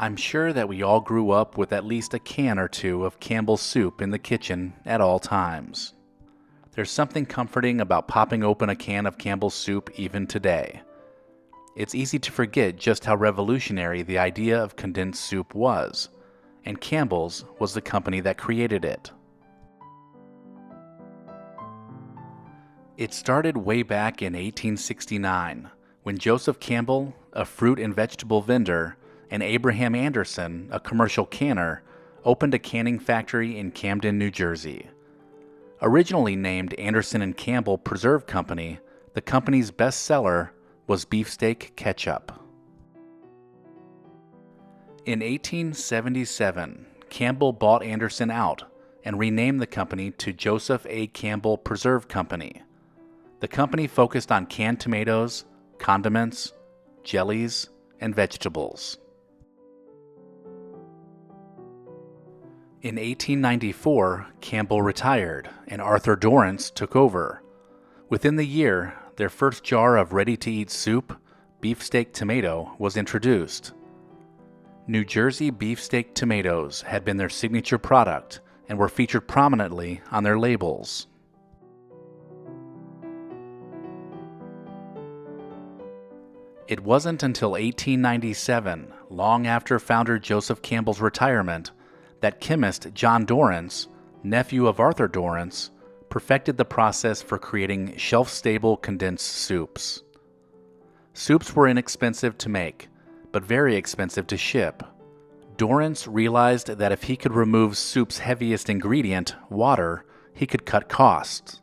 I'm sure that we all grew up with at least a can or two of Campbell's soup in the kitchen at all times. There's something comforting about popping open a can of Campbell's soup even today. It's easy to forget just how revolutionary the idea of condensed soup was, and Campbell's was the company that created it. It started way back in 1869, when Joseph Campbell, a fruit and vegetable vendor, and Abraham Anderson, a commercial canner, opened a canning factory in Camden, New Jersey. Originally named Anderson and Campbell Preserve Company, the company's best seller was beefsteak ketchup. In 1877, Campbell bought Anderson out and renamed the company to Joseph A. Campbell Preserve Company. The company focused on canned tomatoes, condiments, jellies, and vegetables. In 1894, Campbell retired and Arthur Dorrance took over. Within the year, their first jar of ready-to-eat soup, beefsteak tomato, was introduced. New Jersey beefsteak tomatoes had been their signature product and were featured prominently on their labels. It wasn't until 1897, long after founder Joseph Campbell's retirement, that chemist John Dorrance, nephew of Arthur Dorrance, perfected the process for creating shelf-stable condensed soups. Soups were inexpensive to make, but very expensive to ship. Dorrance realized that if he could remove soup's heaviest ingredient, water, he could cut costs.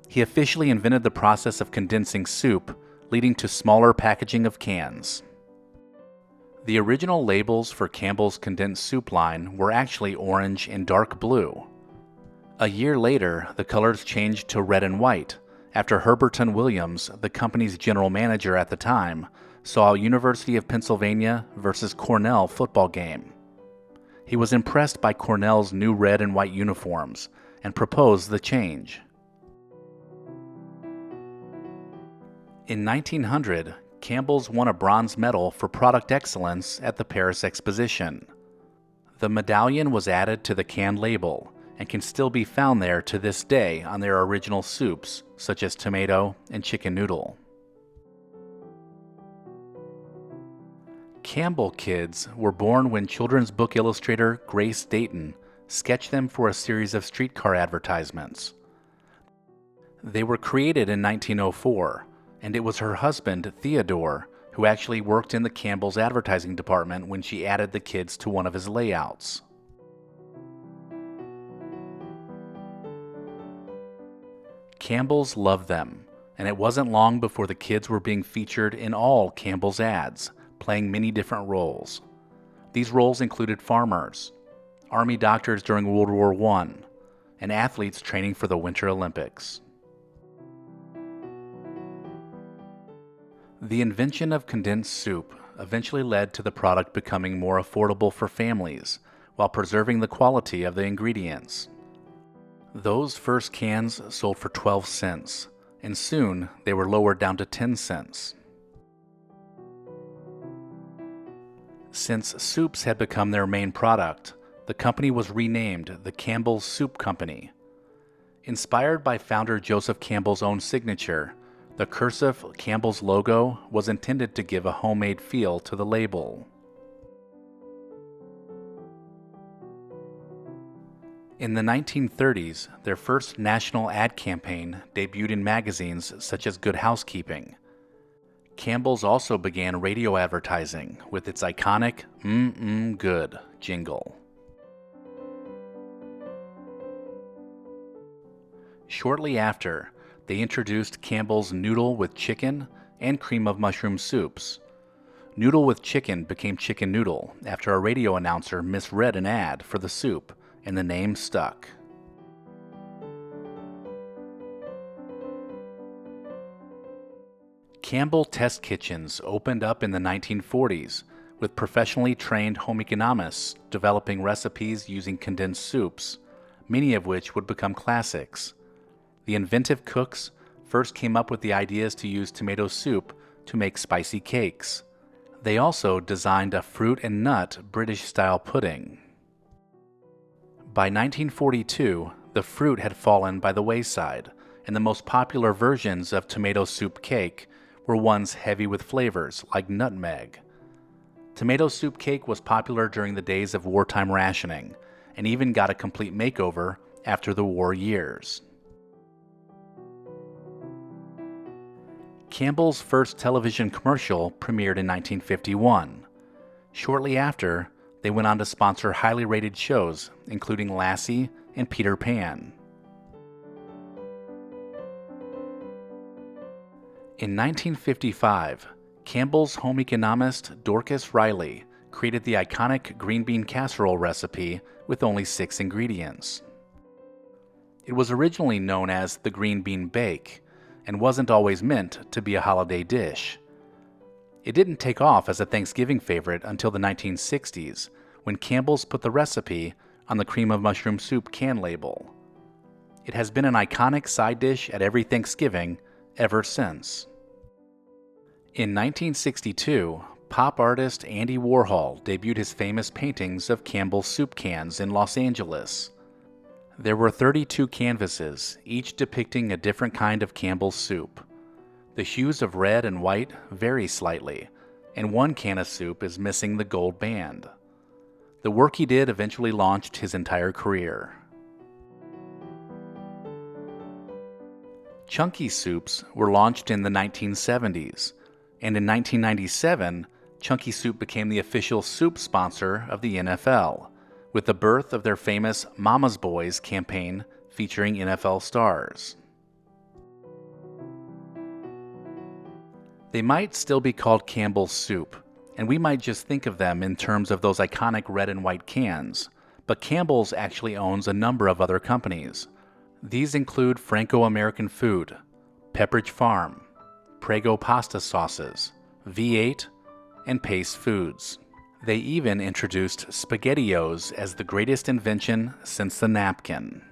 He officially invented the process of condensing soup, leading to smaller packaging of cans. The original labels for Campbell's condensed soup line were actually orange and dark blue. A year later, the colors changed to red and white, after Herberton Williams, the company's general manager at the time, saw a University of Pennsylvania versus Cornell football game. He was impressed by Cornell's new red and white uniforms and proposed the change. In 1900, Campbell's won a bronze medal for product excellence at the Paris Exposition. The medallion was added to the can label and can still be found there to this day on their original soups, such as tomato and chicken noodle. Campbell kids were born when children's book illustrator Grace Dayton sketched them for a series of streetcar advertisements. They were created in 1904, and it was her husband, Theodore, who actually worked in the Campbell's advertising department when she added the kids to one of his layouts. Campbell's loved them, and it wasn't long before the kids were being featured in all Campbell's ads, playing many different roles. These roles included farmers, army doctors during World War I, and athletes training for the Winter Olympics. The invention of condensed soup eventually led to the product becoming more affordable for families while preserving the quality of the ingredients. Those first cans sold for 12 cents, and soon they were lowered down to 10 cents. Since soups had become their main product, the company was renamed the Campbell's Soup Company. Inspired by founder Joseph Campbell's own signature, the cursive Campbell's logo was intended to give a homemade feel to the label. In the 1930s, their first national ad campaign debuted in magazines such as Good Housekeeping. Campbell's also began radio advertising with its iconic Good jingle. Shortly after, they introduced Campbell's Noodle with Chicken and Cream of Mushroom soups. Noodle with Chicken became Chicken Noodle after a radio announcer misread an ad for the soup, and the name stuck. Campbell test kitchens opened up in the 1940s, with professionally trained home economists developing recipes using condensed soups, many of which would become classics. The inventive cooks first came up with the ideas to use tomato soup to make spicy cakes. They also designed a fruit and nut British-style pudding. By 1942, the fruit had fallen by the wayside, and the most popular versions of tomato soup cake were ones heavy with flavors like nutmeg. Tomato soup cake was popular during the days of wartime rationing, and even got a complete makeover after the war years. Campbell's first television commercial premiered in 1951. Shortly after, they went on to sponsor highly rated shows, including Lassie and Peter Pan. In 1955, Campbell's home economist Dorcas Riley created the iconic green bean casserole recipe with only 6 ingredients. It was originally known as the green bean bake and wasn't always meant to be a holiday dish. It didn't take off as a Thanksgiving favorite until the 1960s, when Campbell's put the recipe on the cream of mushroom soup can label. It has been an iconic side dish at every Thanksgiving ever since. In 1962, pop artist Andy Warhol debuted his famous paintings of Campbell's soup cans in Los Angeles. There were 32 canvases, each depicting a different kind of Campbell's soup. The hues of red and white vary slightly, and one can of soup is missing the gold band. The work he did eventually launched his entire career. Chunky soups were launched in the 1970s, and in 1997, Chunky Soup became the official soup sponsor of the NFL, with the birth of their famous Mama's Boys campaign featuring NFL stars. They might still be called Campbell's Soup, and we might just think of them in terms of those iconic red and white cans, but Campbell's actually owns a number of other companies. These include Franco-American Food, Pepperidge Farm, Prego Pasta Sauces, V8, and Pace Foods. They even introduced SpaghettiOs as the greatest invention since the napkin.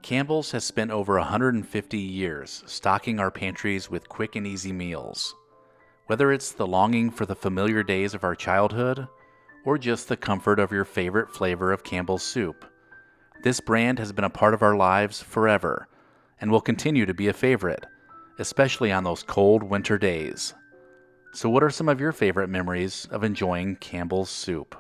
Campbell's has spent over 150 years stocking our pantries with quick and easy meals. Whether it's the longing for the familiar days of our childhood, or just the comfort of your favorite flavor of Campbell's soup, this brand has been a part of our lives forever and will continue to be a favorite, especially on those cold winter days. So what are some of your favorite memories of enjoying Campbell's soup?